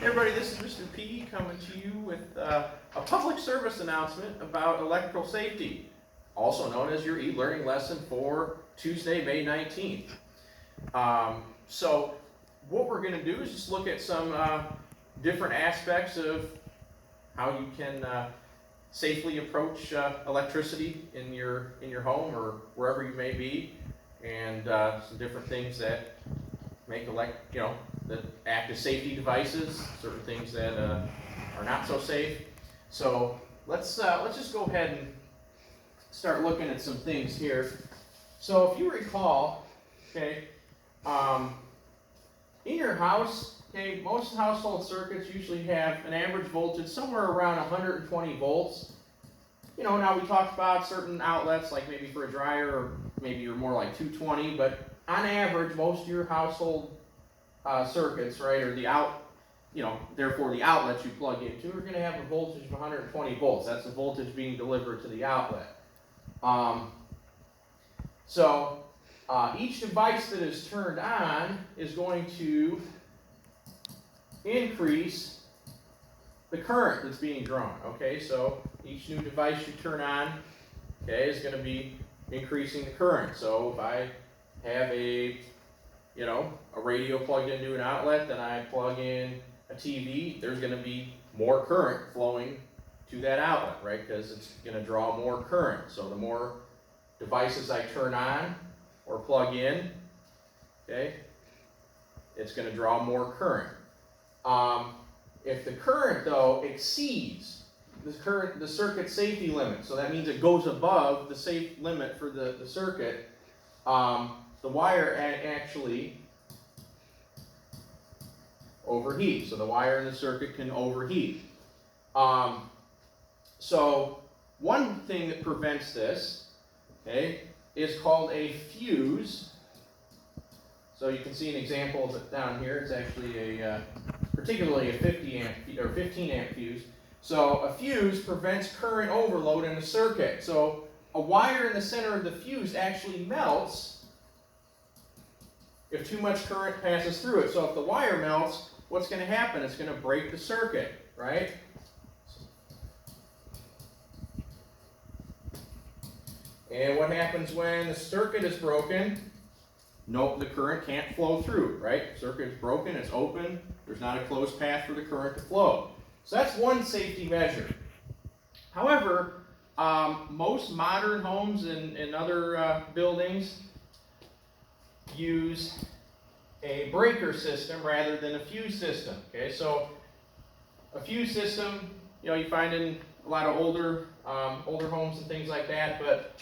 Hey everybody, this is Mr. P coming to you with a public service announcement about electrical safety, also known as your e-learning lesson for Tuesday, May 19th. So what we're going to do is just look at some different aspects of how you can safely approach electricity in your home or wherever you may be, and some different things that make that act as safety devices, certain things that are not so safe. So let's just go ahead and start looking at some things here. So if you recall, okay, in your house, okay, most household circuits usually have an average voltage somewhere around 120 volts. You know, now we talked about certain outlets, like maybe for a dryer, or maybe you're more like 220, but on average, most of your household circuits, right, or therefore the outlets you plug into are going to have a voltage of 120 volts. That's the voltage being delivered to the outlet. Each device that is turned on is going to increase the current that's being drawn. Okay, so each new device you turn on, okay, is going to be increasing the current. So if I have a radio plugged into an outlet, then I plug in a TV, there's going to be more current flowing to that outlet, right? Because it's going to draw more current. So the more devices I turn on or plug in, okay, it's going to draw more current. If the current, though, exceeds the circuit safety limit, so that means it goes above the safe limit for the circuit, the wire actually overheats. So the wire in the circuit can overheat. So one thing that prevents this, okay, is called a fuse. So you can see an example of it down here. It's actually particularly a 50 amp or 15 amp fuse. So a fuse prevents current overload in the circuit. So a wire in the center of the fuse actually melts if too much current passes through it. So if the wire melts, what's going to happen? It's going to break the circuit, right? And what happens when the circuit is broken? Nope, the current can't flow through, right? Circuit is broken, it's open, there's not a closed path for the current to flow. So that's one safety measure. However, most modern homes and other buildings use a breaker system rather than a fuse system. Okay, so a fuse system, you find in a lot of older homes and things like that, but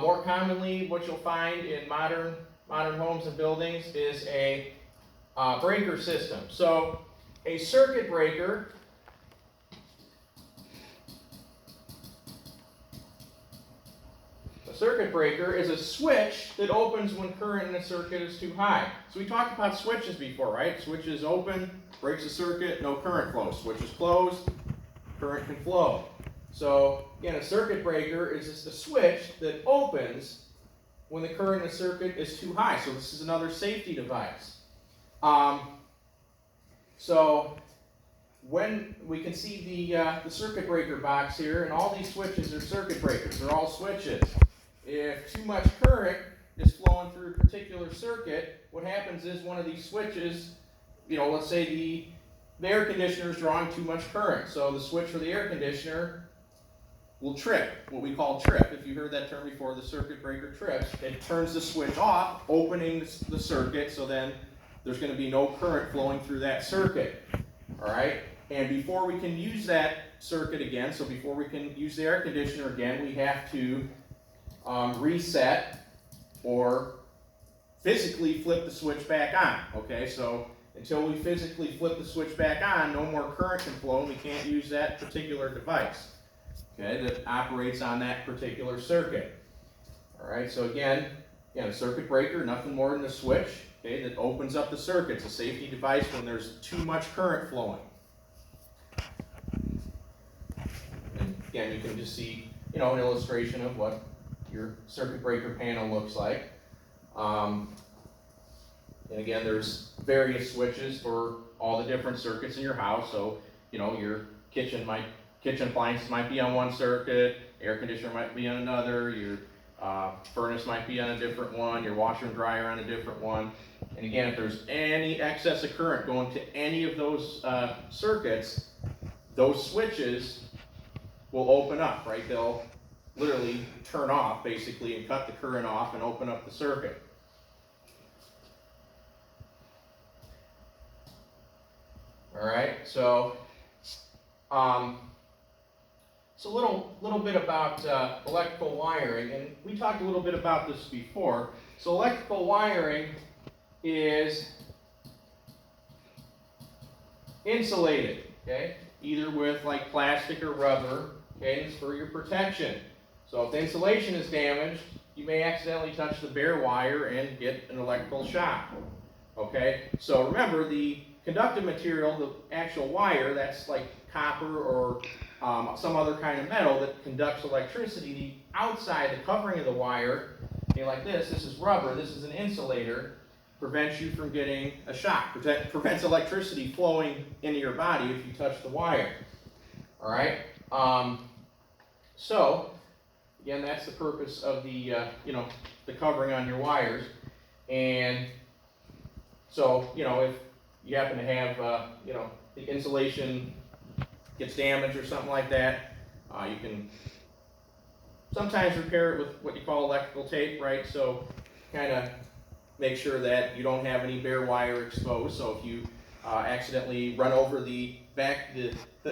more commonly what you'll find in modern homes and buildings is a breaker system. So a circuit breaker is a switch that opens when current in the circuit is too high. So we talked about switches before, right? Switch is open, breaks the circuit, no current flows. Switch is closed, current can flow. So again, a circuit breaker is just a switch that opens when the current in the circuit is too high. So this is another safety device. So when we can see the circuit breaker box here, and all these switches are circuit breakers. They're all switches. If too much current is flowing through a particular circuit, what happens is one of these switches, let's say the air conditioner is drawing too much current. So the switch for the air conditioner will trip, what we call trip. If you heard that term before, the circuit breaker trips. It turns the switch off, opening the circuit, so then there's going to be no current flowing through that circuit. All right? And before we can use that circuit again, so before we can use the air conditioner again, we have to reset or physically flip the switch back on. Okay, so until we physically flip the switch back on, no more current can flow, and we can't use that particular device, okay, that operates on that particular circuit. All right, so again, a circuit breaker, nothing more than a switch, okay, that opens up the circuit. It's a safety device when there's too much current flowing. And again, you can just see, an illustration of what your circuit breaker panel looks like. And again, there's various switches for all the different circuits in your house. So, you know, your kitchen appliances might be on one circuit, air conditioner might be on another, your furnace might be on a different one, your washer and dryer on a different one. And again, if there's any excess of current going to any of those circuits, those switches will open up, right? They'll literally turn off basically and cut the current off and open up the circuit. All right, so a little bit about electrical wiring, and we talked a little bit about this before. So electrical wiring is insulated, okay, either with like plastic or rubber, okay, and it's for your protection. So if the insulation is damaged, you may accidentally touch the bare wire and get an electrical shock, okay. So remember, the conductive material, the actual wire, that's like copper or some other kind of metal that conducts electricity. The outside, the covering of the wire, okay, like this is rubber, this is an insulator, prevents you from getting a shock, prevents electricity flowing into your body if you touch the wire. All right. So again, that's the purpose of the the covering on your wires. And so if you happen to have the insulation gets damaged or something like that, you can sometimes repair it with what you call electrical tape, right? So kind of make sure that you don't have any bare wire exposed. So if you accidentally run over the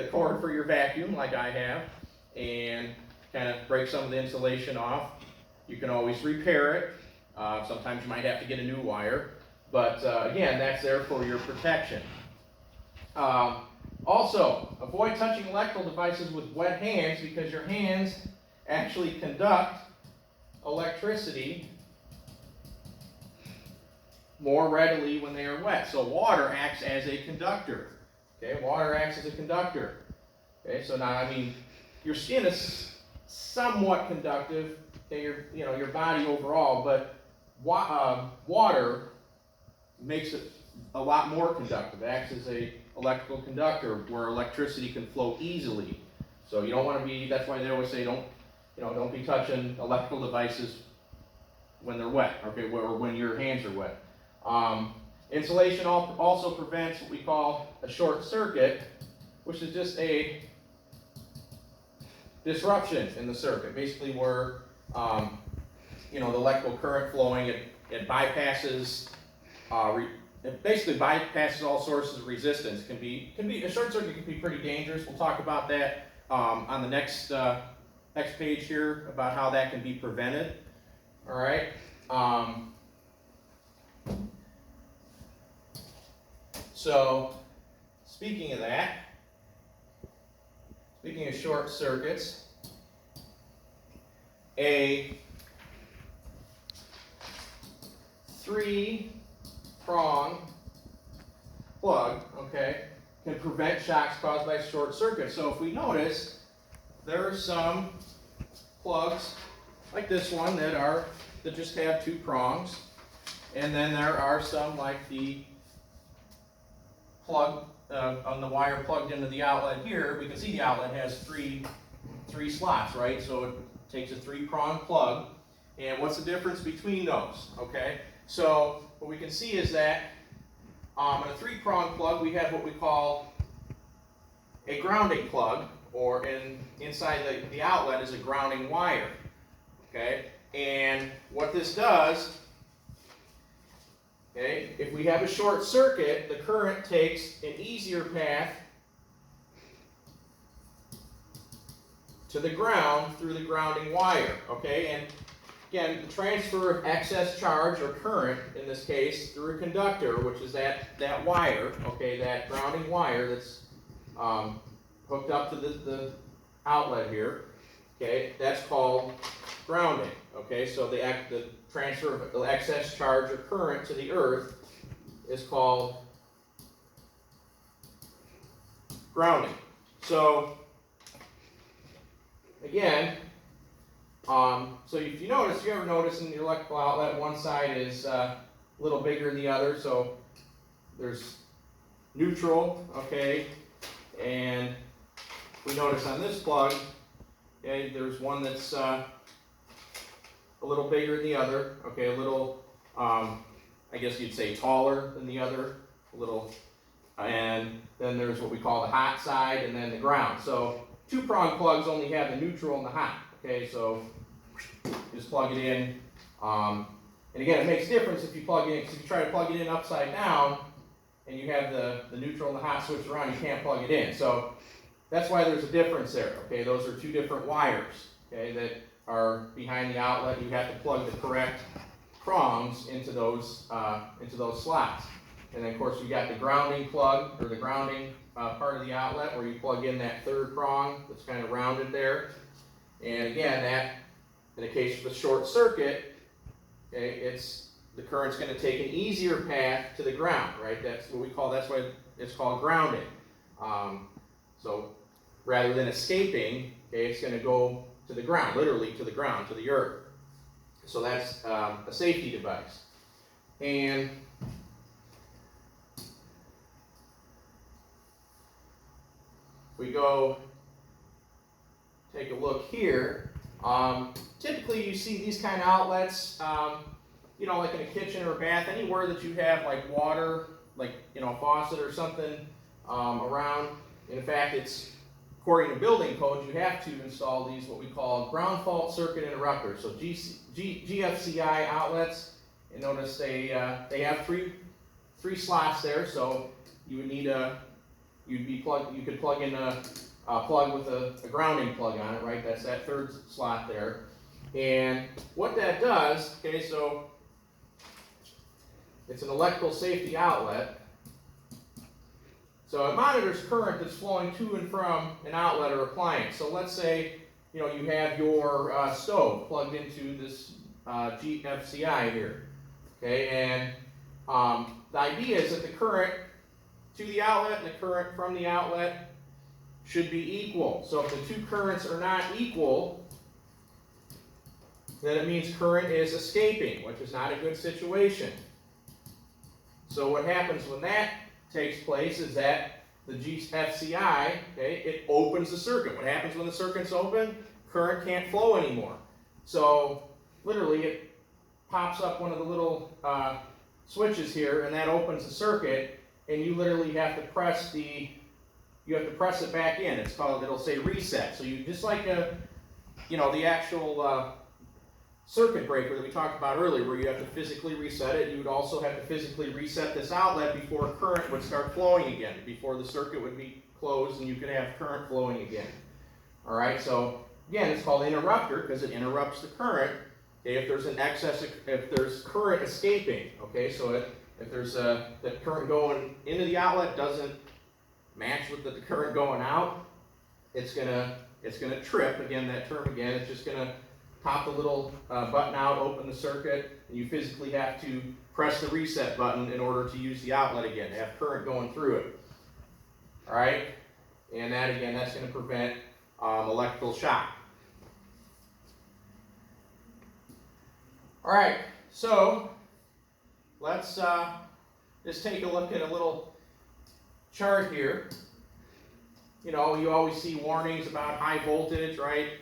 cord for your vacuum, like I have, and kind of break some of the insulation off, you can always repair it. Sometimes you might have to get a new wire, but again, that's there for your protection. Also, avoid touching electrical devices with wet hands, because your hands actually conduct electricity more readily when they are wet. So water acts as a conductor. Okay, water acts as a conductor. Okay, so now your skin is somewhat conductive. Okay, your body overall, but water makes it a lot more conductive. It acts as a electrical conductor where electricity can flow easily. So you don't want to be. That's why they always say don't be touching electrical devices when they're wet. Okay, or when your hands are wet. Insulation also prevents what we call a short circuit, which is just a disruption in the circuit, basically where the electrical current flowing, it bypasses it basically bypasses all sources of resistance. Can be a short circuit can be pretty dangerous. We'll talk about that on the next page here about how that can be prevented. All right. So speaking of that, speaking of short circuits, a 3-prong plug, okay, can prevent shocks caused by short circuit. So if we notice, there are some plugs like this one that just have 2 prongs, and then there are some like the plug on the wire plugged into the outlet here. We can see the outlet has three slots, right? So it takes a 3-prong plug. And what's the difference between those? Okay, so what we can see is that in a 3-prong plug we have what we call a grounding plug, or inside the outlet is a grounding wire. Okay, and what this does, okay, if we have a short circuit, the current takes an easier path to the ground through the grounding wire. Okay, and again, the transfer of excess charge or current, in this case, through a conductor, which is that wire, okay, that grounding wire that's hooked up to the outlet here, okay, that's called grounding. Okay, so the transfer of the excess charge or current to the earth is called grounding. So again, so if you ever notice in your electrical outlet, one side is a little bigger than the other, so there's neutral, okay, and we notice on this plug, okay, there's one that's a little bigger than the other, okay, a little, I guess you'd say taller than the other, a little, and then there's what we call the hot side and then the ground. So two-prong plugs only have the neutral and the hot, okay, so just plug it in. And again, it makes a difference if you plug it in, because if you try to plug it in upside down and you have the neutral and the hot switch around, you can't plug it in. So that's why there's a difference there, okay? Those are two different wires, okay, that are behind the outlet. You have to plug the correct prongs into those slots. And then, of course, we got the grounding plug, or the grounding part of the outlet, where you plug in that third prong that's kind of rounded there. And again, that, in the case of a short circuit, okay, the current's going to take an easier path to the ground, right? That's why it's called grounding. So rather than escaping, okay, it's going to go to the ground, literally to the ground, to the earth. So that's a safety device. And we go take a look here. Typically you see these kind of outlets, like in a kitchen or a bath, anywhere that you have like water, like, a faucet or something around. In fact, it's, according to building code, you have to install these, what we call ground fault circuit interrupters. So GFCI outlets, and notice they have three slots there. So you would need you could plug in a plug with a grounding plug on it, right? That's that third slot there. And what that does, okay, so it's an electrical safety outlet. So it monitors current that's flowing to and from an outlet or appliance. So let's say, you have your stove plugged into this GFCI here, okay? And the idea is that the current to the outlet and the current from the outlet should be equal. So if the two currents are not equal, then it means current is escaping, which is not a good situation. So what happens when that takes place is that the GFCI, okay, it opens the circuit. What happens when the circuit's open? Current can't flow anymore. So literally it pops up one of the little switches here, and that opens the circuit, and you literally have to press it back in. It'll say reset. So you, just like the actual circuit breaker that we talked about earlier, where you have to physically reset it, you would also have to physically reset this outlet before current would start flowing again, before the circuit would be closed and you could have current flowing again. All right, so again, it's called interrupter because it interrupts the current. Okay, if there's current escaping, okay, so if there's the current going into the outlet doesn't match with the current going out, it's gonna trip. Again, that term again, it's just gonna pop the little button out, open the circuit, and you physically have to press the reset button in order to use the outlet again, to have current going through it. All right, and that again, that's going to prevent electrical shock. All right, so let's just take a look at a little chart here. You always see warnings about high voltage, right?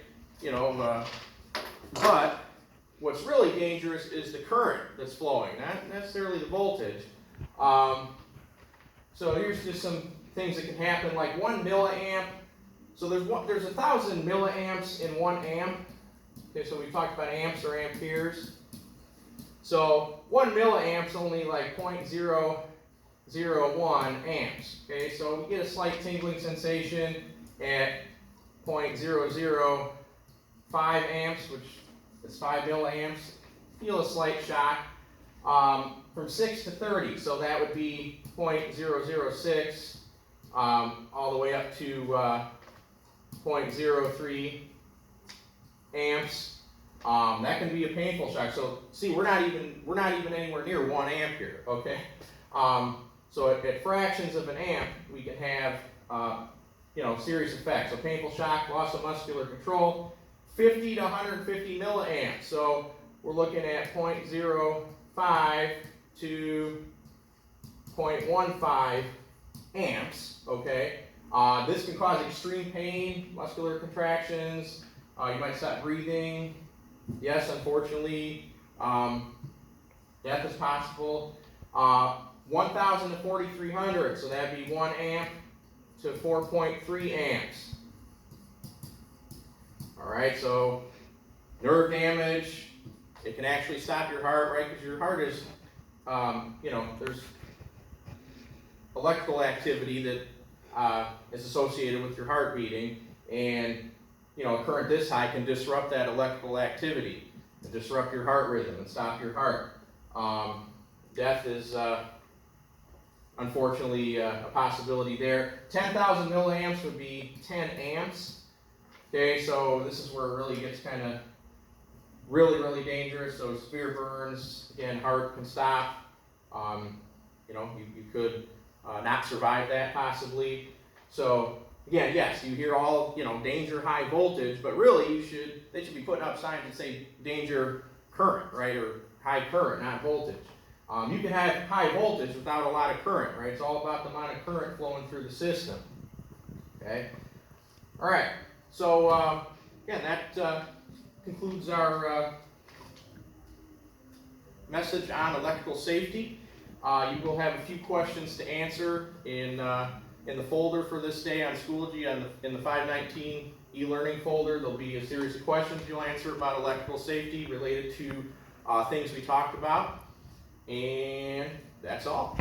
But what's really dangerous is the current that's flowing, not necessarily the voltage. So here's just some things that can happen, like 1 milliamp. So there's 1,000 milliamps in 1 amp. Okay, so we talked about amps or amperes. So 1 milliamp's only like 0.001 amps. Okay, so we get a slight tingling sensation at 0.005 amps, which is 5 milliamps. Feel a slight shock. From 6 to 30, so that would be 0.006, all the way up to 0.03 amps. That can be a painful shock. So see, we're not even anywhere near 1 amp here. Okay. So at fractions of an amp, we can have serious effects. So painful shock, loss of muscular control. 50 to 150 milliamps. So we're looking at 0.05 to 0.15 amps, okay? This can cause extreme pain, muscular contractions, you might stop breathing. Yes, unfortunately, death is possible. 1,000 to 4,300, so that'd be 1 amp to 4.3 amps. All right, so nerve damage, it can actually stop your heart, right? Because your heart is, there's electrical activity that is associated with your heart beating, and a current this high can disrupt that electrical activity, and disrupt your heart rhythm and stop your heart. Death is unfortunately a possibility there. 10,000 milliamps would be 10 amps. Okay, so this is where it really gets kind of really dangerous. So severe burns, again, heart can stop. You could not survive that possibly. So again, yes, you hear all danger high voltage, but really they should be putting up signs that say danger current, right, or high current, not voltage. You can have high voltage without a lot of current, right? It's all about the amount of current flowing through the system. Okay. All right. So again, that concludes our message on electrical safety. You will have a few questions to answer in the folder for this day on Schoology, in the 519 e-learning folder. There'll be a series of questions you'll answer about electrical safety related to things we talked about. And that's all.